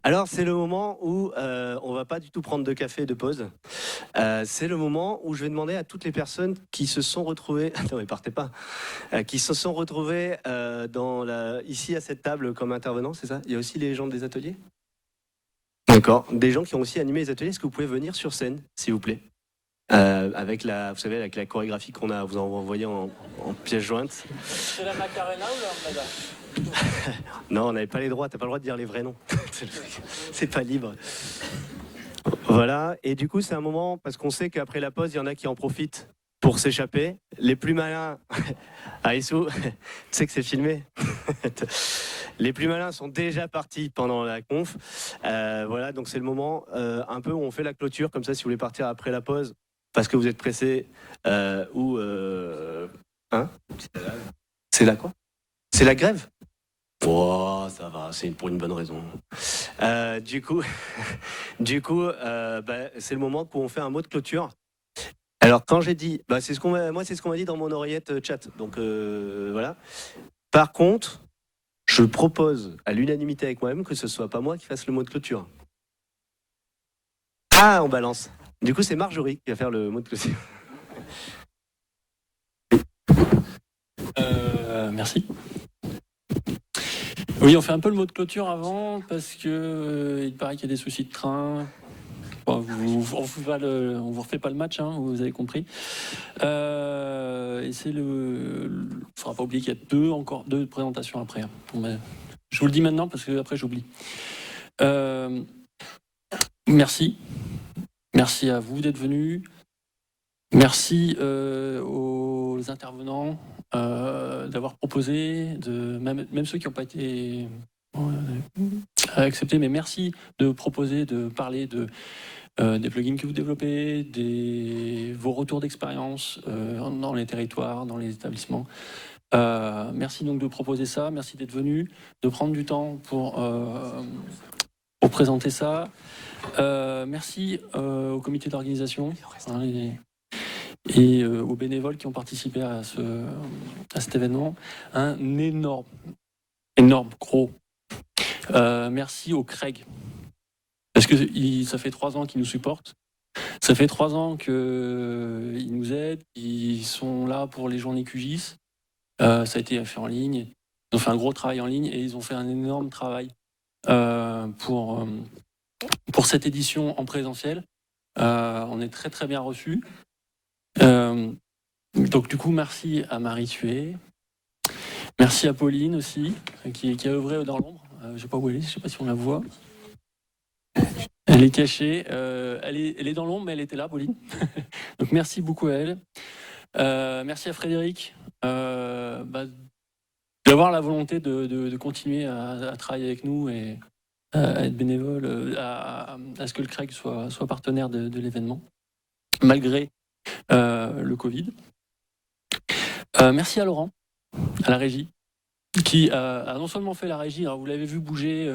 Alors, c'est le moment où on va pas du tout prendre de café de pause. C'est le moment où je vais demander à toutes les personnes qui se sont retrouvées, attends, mais partez pas, qui se sont retrouvées ici à cette table comme intervenants, c'est ça? Il y a aussi les gens des ateliers? D'accord. Des gens qui ont aussi animé les ateliers. Est-ce que vous pouvez venir sur scène, s'il vous plaît? Vous savez, avec la chorégraphie qu'on a, vous envoyé en pièce jointe. C'est la Macarena ou la Lambada? Non, on n'avait pas les droits, t'as pas le droit de dire les vrais noms. C'est pas libre. Voilà, et du coup c'est un moment, parce qu'on sait qu'après la pause, il y en a qui en profitent pour s'échapper. Les plus malins, Aïssou, tu sais que c'est filmé. Les plus malins sont déjà partis pendant la conf. Voilà, donc c'est le moment un peu où on fait la clôture, comme ça si vous voulez partir après la pause, parce que vous êtes pressé, ou... hein, c'est la quoi? C'est la grève? Oh, ça va, c'est pour une bonne raison. Du coup, c'est le moment où on fait un mot de clôture. Alors, quand j'ai dit, c'est ce qu'on m'a dit dans mon oreillette chat. Donc voilà. Par contre, je propose à l'unanimité avec moi-même que ce soit pas moi qui fasse le mot de clôture. Ah, on balance. Du coup, c'est Marjorie qui va faire le mot de clôture. Merci. Oui, on fait un peu le mot de clôture avant parce que il paraît qu'il y a des soucis de train. Bon, on vous refait pas le match, hein, vous avez compris. Et c'est faudra pas oublier qu'il y a encore deux présentations après. Hein. Bon, je vous le dis maintenant parce que après j'oublie. Merci à vous d'être venus. Merci aux intervenants d'avoir proposé, même ceux qui n'ont pas été acceptés, mais merci de proposer, de parler des plugins que vous développez, vos retours d'expérience dans les territoires, dans les établissements. Merci donc de proposer ça, merci d'être venu, de prendre du temps pour présenter ça. Merci au comité d'organisation et aux bénévoles qui ont participé à cet événement. Un énorme, gros. Merci au Craig. Parce que ça fait 3 ans qu'ils nous supportent. Ça fait 3 ans qu'ils nous aident. Ils sont là pour les journées QGIS. Ça a été fait en ligne. Ils ont fait un gros travail en ligne et ils ont fait un énorme travail pour cette édition en présentiel. On est très très bien reçus. Donc du coup, merci à Marie Thué. Merci à Pauline aussi, qui a œuvré dans l'ombre. Je ne sais pas où elle est, je ne sais pas si on la voit. Elle est cachée. Elle est dans l'ombre, mais elle était là, Pauline. Donc merci beaucoup à elle. Merci à Frédéric d'avoir la volonté de continuer à travailler avec nous et à être bénévole, à ce que le Craig soit partenaire de l'événement, malgré le Covid. Merci à Laurent, à la régie, qui a non seulement fait la régie, alors vous l'avez vu bouger,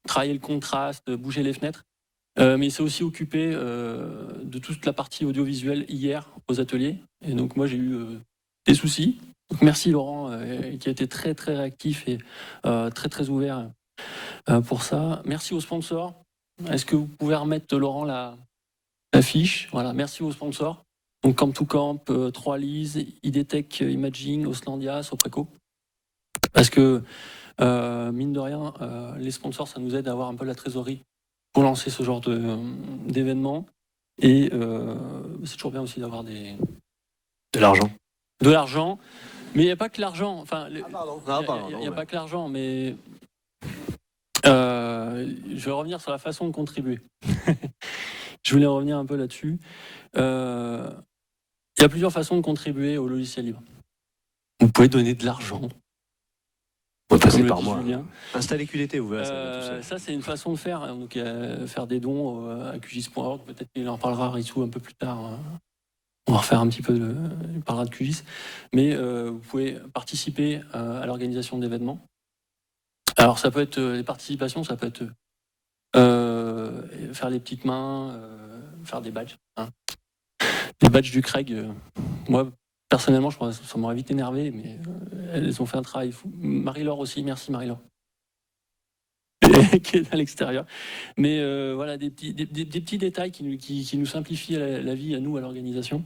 travailler le contraste, bouger les fenêtres, mais il s'est aussi occupé de toute la partie audiovisuelle hier aux ateliers. Et donc moi j'ai eu des soucis. Donc merci Laurent, qui a été très très réactif et très très ouvert pour ça. Merci aux sponsors. Est-ce que vous pouvez remettre Laurent la fiche? Voilà, merci aux sponsors. Donc Camp to Camp, 3 Lise, IDTech Imaging, Oslandia, Sopreco. Parce que mine de rien, les sponsors, ça nous aide à avoir un peu la trésorerie pour lancer ce genre d'événement. Et c'est toujours bien aussi d'avoir de l'argent. De l'argent. Mais il n'y a pas que l'argent. Enfin, il n'y a pas que l'argent, mais je vais revenir sur la façon de contribuer. Je voulais revenir un peu là-dessus. Il y a plusieurs façons de contribuer au logiciel libre. Vous pouvez donner de l'argent. On va passer par moi. Installer QDT, vous verrez. Ça, c'est une façon de faire. Donc, faire des dons à QGIS.org. Peut-être qu'il en parlera Rissou un peu plus tard. On va refaire un petit peu il parlera de QGIS. Mais vous pouvez participer à l'organisation d'événements. Alors, ça peut être les participations, ça peut être faire les petites mains, faire des badges. Hein. Les badges du Craig, moi, personnellement, je pense que ça m'aurait vite énervé, mais elles ont fait un travail fou. Marie-Laure aussi, merci Marie-Laure. qui est à l'extérieur. Mais voilà, des petits détails qui nous simplifient la vie à nous, à l'organisation.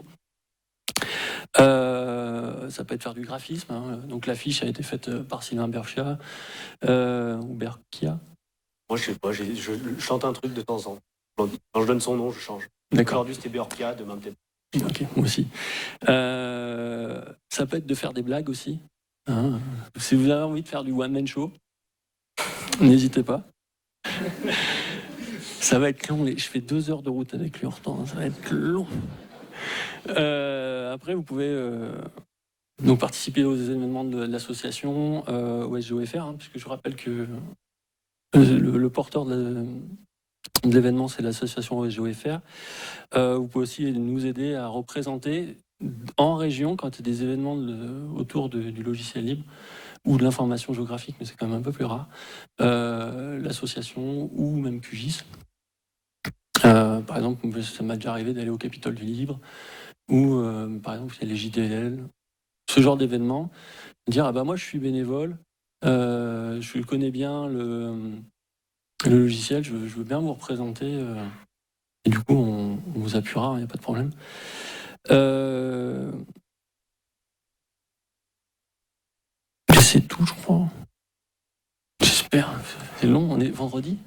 Ça peut être faire du graphisme. Hein. Donc l'affiche a été faite par Sylvain Berchia ou Berkia. Moi, je sais pas, je chante un truc de temps en temps. Quand je donne son nom, je change. D'accord. Aujourd'hui, c'était Berkia, demain peut-être. Ok, moi aussi. Ça peut être de faire des blagues aussi. Hein. Si vous avez envie de faire du one-man show, n'hésitez pas. Ça va être long. Je fais 2 heures de route avec lui en temps. Ça va être long. Après, vous pouvez donc participer aux événements de l'association OSGOFR, hein, puisque je rappelle que le porteur de l'événement, c'est l'association OSGOFR. Vous pouvez aussi nous aider à représenter en région, quand il y a des événements autour du logiciel libre ou de l'information géographique, mais c'est quand même un peu plus rare, l'association ou même QGIS. Par exemple, ça m'a déjà arrivé d'aller au Capitole du Libre ou par exemple, il y a les JDL, ce genre d'événement, dire moi je suis bénévole, je connais bien le logiciel, je veux bien vous représenter, et du coup on vous appuiera, il n'y a pas de problème. C'est tout, je crois. J'espère. C'est long, on est vendredi.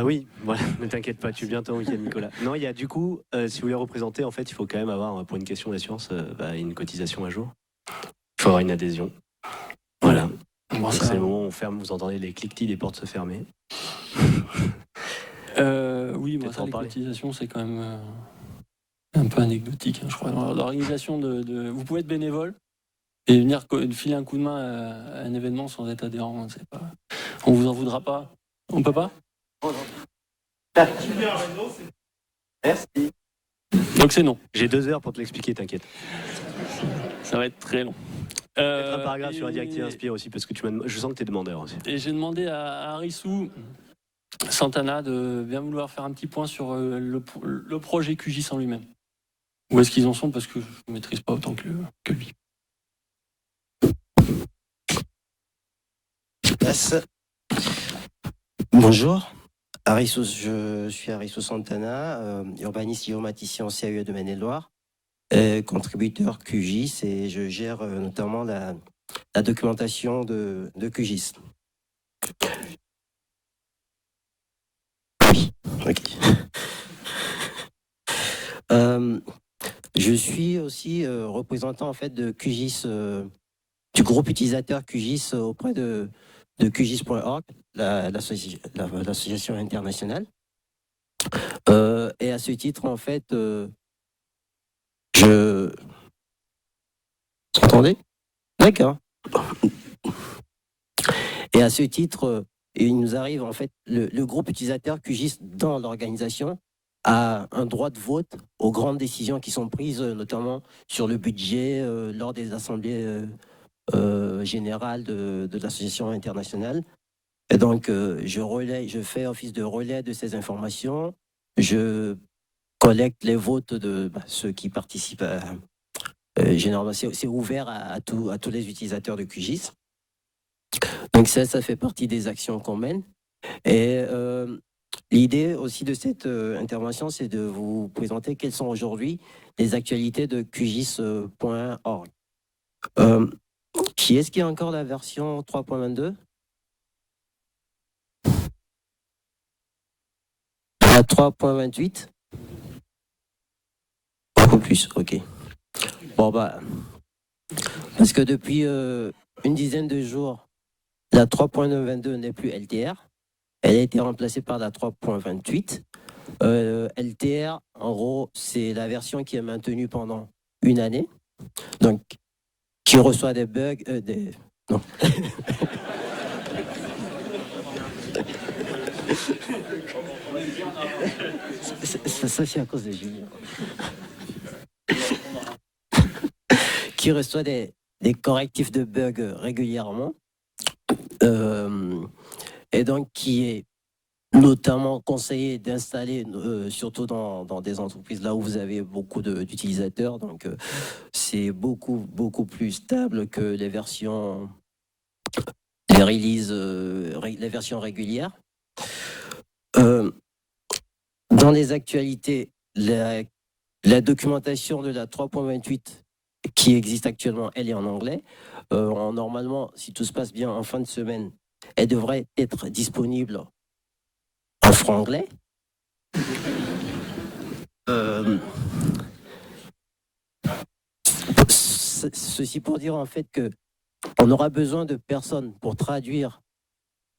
Oui, voilà, ne t'inquiète pas, tu es bientôt en week-end, Nicolas. Non, il y a du coup, si vous voulez représenter, en fait, il faut quand même avoir, pour une question d'assurance, une cotisation à jour. Il faut avoir une adhésion. Voilà. Bon, c'est le moment où on ferme, vous entendez les cliquetis des portes se fermer. Oui, moi, ça, les cotisations, c'est quand même un peu anecdotique, hein, je crois. L'organisation vous pouvez être bénévole et venir filer un coup de main à un événement sans être adhérent, c'est pas... On vous en voudra pas. On peut pas? Merci. Donc c'est non. J'ai 2 heures pour te l'expliquer, t'inquiète. Ça va être très long. Peut-être un paragraphe sur la directive Inspire aussi, parce que je sens que tu es demandeur aussi. Et j'ai demandé à Arissou Santana de bien vouloir faire un petit point sur le projet QGIS en lui-même. Où est-ce qu'ils en sont, parce que je ne maîtrise pas autant que lui. Yes. Bonjour, je suis Arissou Santana, urbaniste géomaticien en CAE de Maine-et-Loire, contributeur QGIS, et je gère notamment la documentation de QGIS. Oui, ok. Je suis aussi représentant en fait de QGIS, du groupe utilisateur QGIS auprès de QGIS.org, l'association internationale. Et à ce titre, en fait, Vous entendez? D'accord. Et à ce titre, il nous arrive, en fait, le groupe utilisateur QGIS dans l'organisation a un droit de vote aux grandes décisions qui sont prises, notamment sur le budget, lors des assemblées générales de l'association internationale. Et donc, je fais office de relais de ces informations. Je collecte les votes de ceux qui participent. Généralement, c'est ouvert à tous les utilisateurs de QGIS. Donc ça fait partie des actions qu'on mène. Et l'idée aussi de cette intervention, c'est de vous présenter quelles sont aujourd'hui les actualités de QGIS.org. Qui est-ce qui a encore la version 3.22? La 3.28? Beaucoup plus, ok. Bon, parce que depuis une dizaine de jours, la 3.22 n'est plus LTR. Elle a été remplacée par la 3.28. LTR, en gros, c'est la version qui est maintenue pendant une année. Donc, qui reçoit des bugs, non. Ça, c'est à cause de Julien. Qui reçoit des correctifs de bugs régulièrement. Et donc, qui est notamment conseillé d'installer, surtout dans des entreprises là où vous avez beaucoup d'utilisateurs. Donc, c'est beaucoup plus stable que les versions les releases, les versions régulières. Dans les actualités, la documentation de la 3.28 qui existe actuellement, elle est en anglais. Normalement, si tout se passe bien, en fin de semaine, elle devrait être disponible en franglais. Ceci pour dire en fait que on aura besoin de personnes pour traduire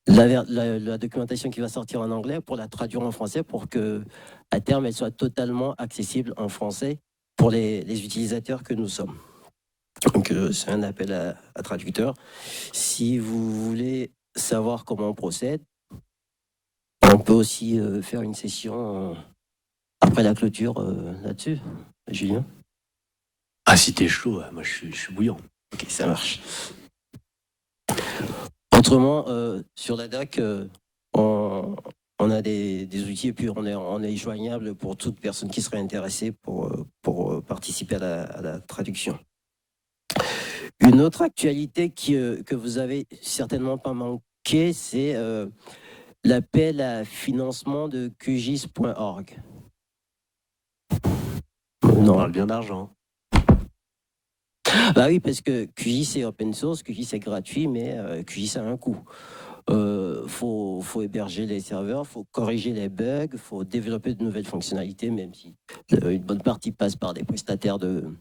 la documentation qui va sortir en anglais, pour la traduire en français, pour que à terme elle soit totalement accessible en français pour les utilisateurs que nous sommes. Donc c'est un appel à traducteurs. Si vous voulez savoir comment on procède, on peut aussi faire une session après la clôture là-dessus. Julien? Ah, si t'es chaud, moi je suis bouillant. Ok, ça marche. Autrement, sur la DAC, on a des outils et puis on est joignable pour toute personne qui serait intéressée pour participer à la traduction. Une autre actualité que vous avez certainement pas manqué, c'est l'appel à financement de QGIS.org. On parle bien d'argent. Bah oui, parce que QGIS est open source, QGIS est gratuit, mais QGIS a un coût. Faut héberger les serveurs, faut corriger les bugs, faut développer de nouvelles fonctionnalités, même si une bonne partie passe par des prestataires de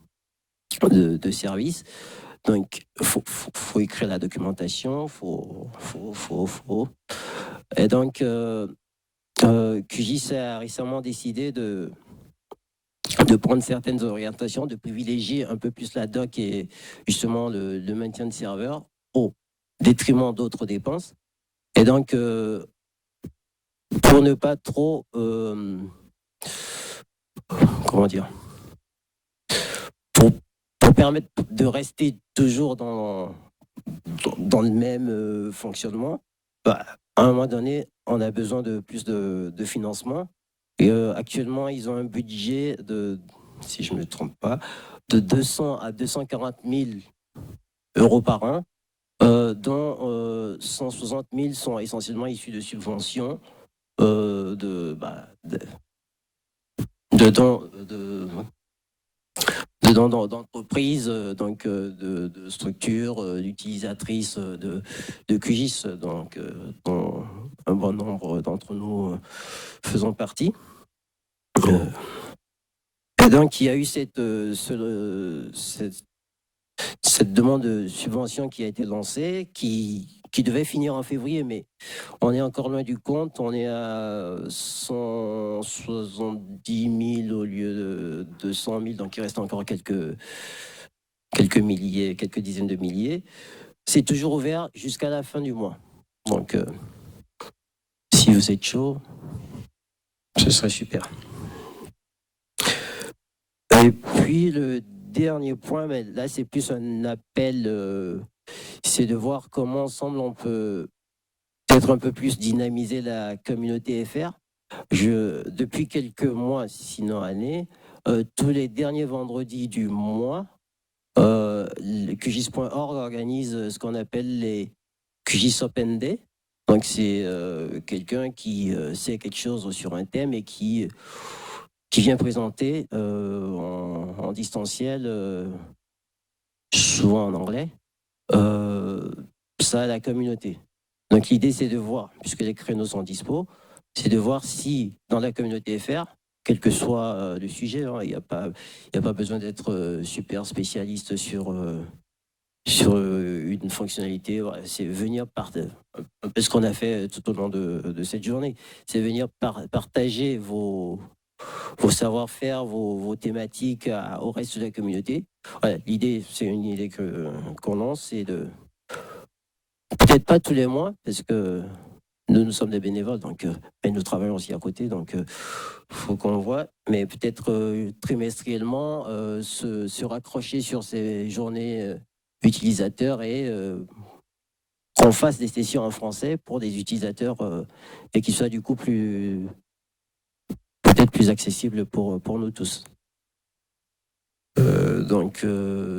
services. Donc, faut écrire la documentation, Et donc, QGIS a récemment décidé de prendre certaines orientations, de privilégier un peu plus la doc et justement le maintien de serveurs au détriment d'autres dépenses. Et donc, pour ne pas trop, comment dire, pour permettre de rester toujours dans le même fonctionnement, bah, à un moment donné, on a besoin de plus de financement. Et actuellement, ils ont un budget de, si je ne me trompe pas, de 200 à 240 000 euros par an, dont 160 000 sont essentiellement issus de subventions, d'entreprises, donc de structures, d'utilisatrices de QGIS, donc dont un bon nombre d'entre nous faisons partie. Et donc il y a eu cette demande de subvention qui a été lancée, qui devait finir en février, mais on est encore loin du compte. On est à 170 000 au lieu de 200 000, donc il reste encore quelques milliers, quelques dizaines de milliers. C'est toujours ouvert jusqu'à la fin du mois. Donc, si vous êtes chaud, ce serait super. Et puis, le dernier point, mais là, c'est plus un appel, c'est de voir comment ensemble on peut peut-être un peu plus dynamiser la communauté FR. Depuis quelques mois, sinon années, tous les derniers vendredis du mois, QGIS.org organise ce qu'on appelle les QGIS Open Day. Donc c'est quelqu'un qui sait quelque chose sur un thème et qui vient présenter en distanciel, souvent en anglais, ça à la communauté. Donc l'idée c'est de voir, puisque les créneaux sont dispo, c'est de voir si dans la communauté FR, quel que soit le sujet, il n'y a pas besoin d'être super spécialiste sur une fonctionnalité. Voilà, c'est venir un peu ce qu'on a fait tout au long de cette journée, c'est venir partager vos savoir-faire, vos thématiques au reste de la communauté. Voilà, l'idée, c'est une idée qu'on lance, c'est de peut-être pas tous les mois, parce que nous sommes des bénévoles, donc et nous travaillons aussi à côté, donc faut qu'on voit, mais peut-être trimestriellement se raccrocher sur ces journées utilisateurs et qu'on fasse des sessions en français pour des utilisateurs et qui soient du coup peut-être plus accessibles pour nous tous. Donc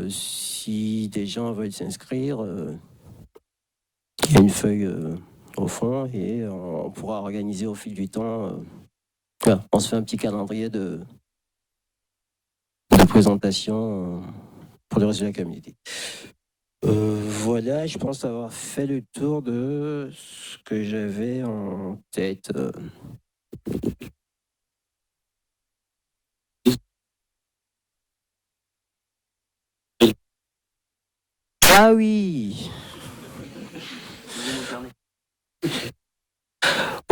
si des gens veulent s'inscrire, Il y a une feuille au fond et on pourra organiser au fil du temps. Voilà, on se fait un petit calendrier de présentation pour le reste de la communauté. Voilà, je pense avoir fait le tour de ce que j'avais en tête. Ah oui!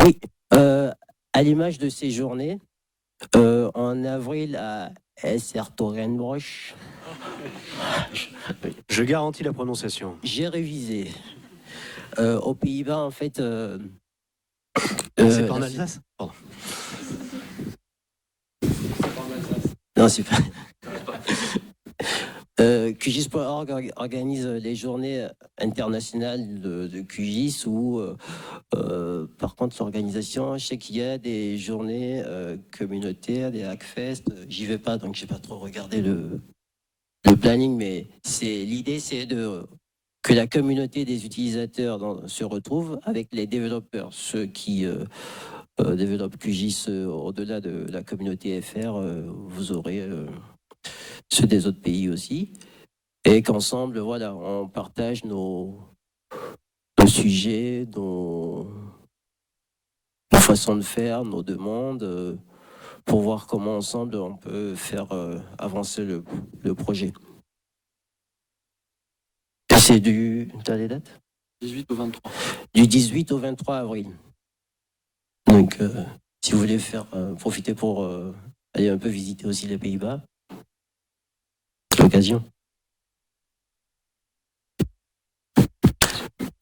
Oui, à l'image de ces journées, en avril à Essertorenbroich, Je garantis la prononciation. j'ai révisé. Aux Pays-Bas, en fait. C'est pas en Alsace? Pardon. Non, c'est pas. QGIS.org organise les journées internationales de QGIS où, par contre, l'organisation, je sais qu'il y a des journées communautaires, des Hackfest. J'y vais pas, donc j'ai pas trop regardé le planning, mais l'idée, c'est que la communauté des utilisateurs se retrouve avec les développeurs, ceux qui développent QGIS au-delà de la communauté FR. Vous aurez ceux des autres pays aussi, et qu'ensemble, voilà, on partage nos sujets, nos façons de faire, nos demandes, pour voir comment ensemble on peut faire avancer le projet. Et c'est t'as les dates ? 18 au 23. Du 18 au 23 avril. Donc, si vous voulez profiter pour aller un peu visiter aussi les Pays-Bas, l'occasion.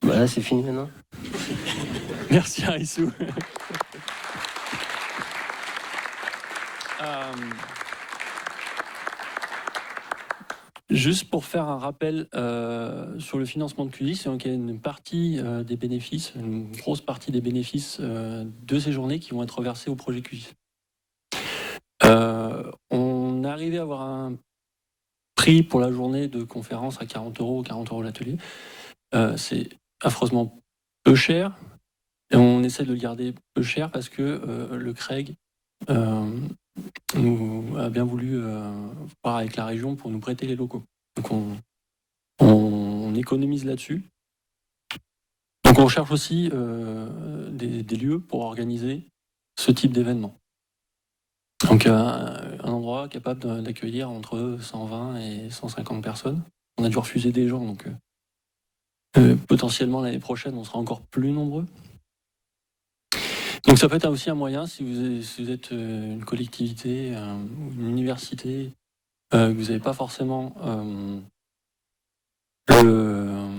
Voilà, c'est fini maintenant. Merci Arissou. Juste pour faire un rappel sur le financement de QGIS, donc il y a une partie des bénéfices, une grosse partie des bénéfices de ces journées qui vont être versés au projet QGIS. On est arrivé à avoir un prix pour la journée de conférence à 40 € l'atelier. C'est affreusement peu cher. Et on essaie de le garder peu cher parce que le CREG nous a bien voulu voir avec la région pour nous prêter les locaux. Donc on économise là-dessus. Donc on cherche aussi des lieux pour organiser ce type d'événement. Donc un endroit capable d'accueillir entre 120 et 150 personnes. On a dû refuser des gens, donc potentiellement l'année prochaine on sera encore plus nombreux. Donc ça peut être aussi un moyen, si vous êtes une collectivité ou une université, que vous n'avez pas forcément le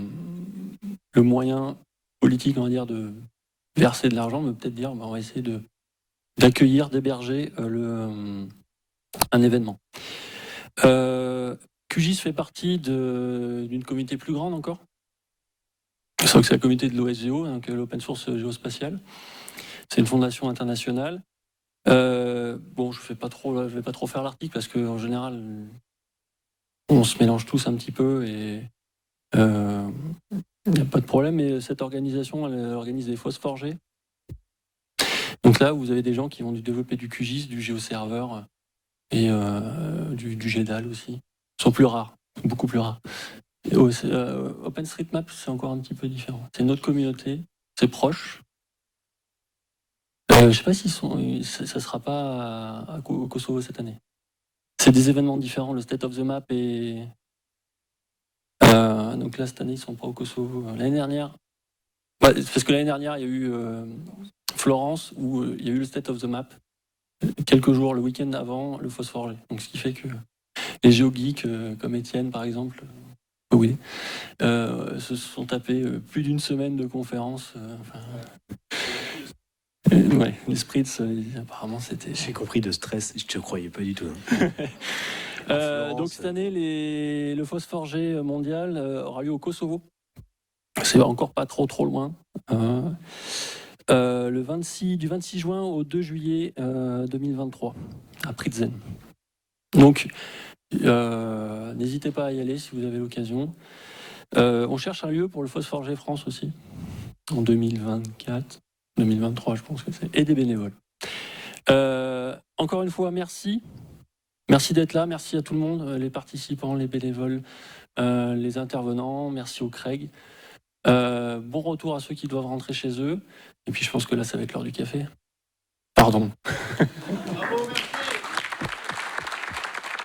moyen politique, on va dire, de verser de l'argent, mais peut-être dire, on va essayer d'accueillir, d'héberger un événement. QGIS fait partie d'une communauté plus grande encore. Je crois que c'est la communauté de l'OSGEO, donc l'Open Source Géospatial. C'est une fondation internationale. Bon, je vais pas trop faire l'article parce qu'en général, on se mélange tous un petit peu et il n'y a pas de problème. Mais cette organisation, elle organise des phosphoregés. Donc là, vous avez des gens qui vont développer du QGIS, du GeoServer et du GEDAL aussi. Ils sont plus rares, beaucoup plus rares. OpenStreetMap, c'est encore un petit peu différent. C'est une autre communauté, c'est proche. Je ne sais pas s'ils sont. Ça ne sera pas au Kosovo cette année. C'est des événements différents, le State of the Map et. Donc là, cette année, ils ne sont pas au Kosovo. L'année dernière. Parce que l'année dernière, il y a eu Florence où il y a eu le State of the Map. Quelques jours, le week-end avant, le Phosphorgé. Donc ce qui fait que les géogeeks, comme Étienne par exemple, oui, se sont tapés plus d'une semaine de conférences. Ouais, les spritz, apparemment c'était. J'ai compris de stress, je te croyais pas du tout. Donc cette année, le Phosphorgé mondial aura lieu au Kosovo. C'est encore pas trop loin. Du 26 juin au 2 juillet 2023 à Pridzen. Donc n'hésitez pas à y aller si vous avez l'occasion. On cherche un lieu pour le Phosphore G France aussi, en 2024, 2023 je pense que c'est, et des bénévoles. Encore une fois, merci. Merci d'être là, merci à tout le monde, les participants, les bénévoles, les intervenants, merci au Craig. Bon retour à ceux qui doivent rentrer chez eux. Et puis je pense que là, ça va être l'heure du café. Pardon.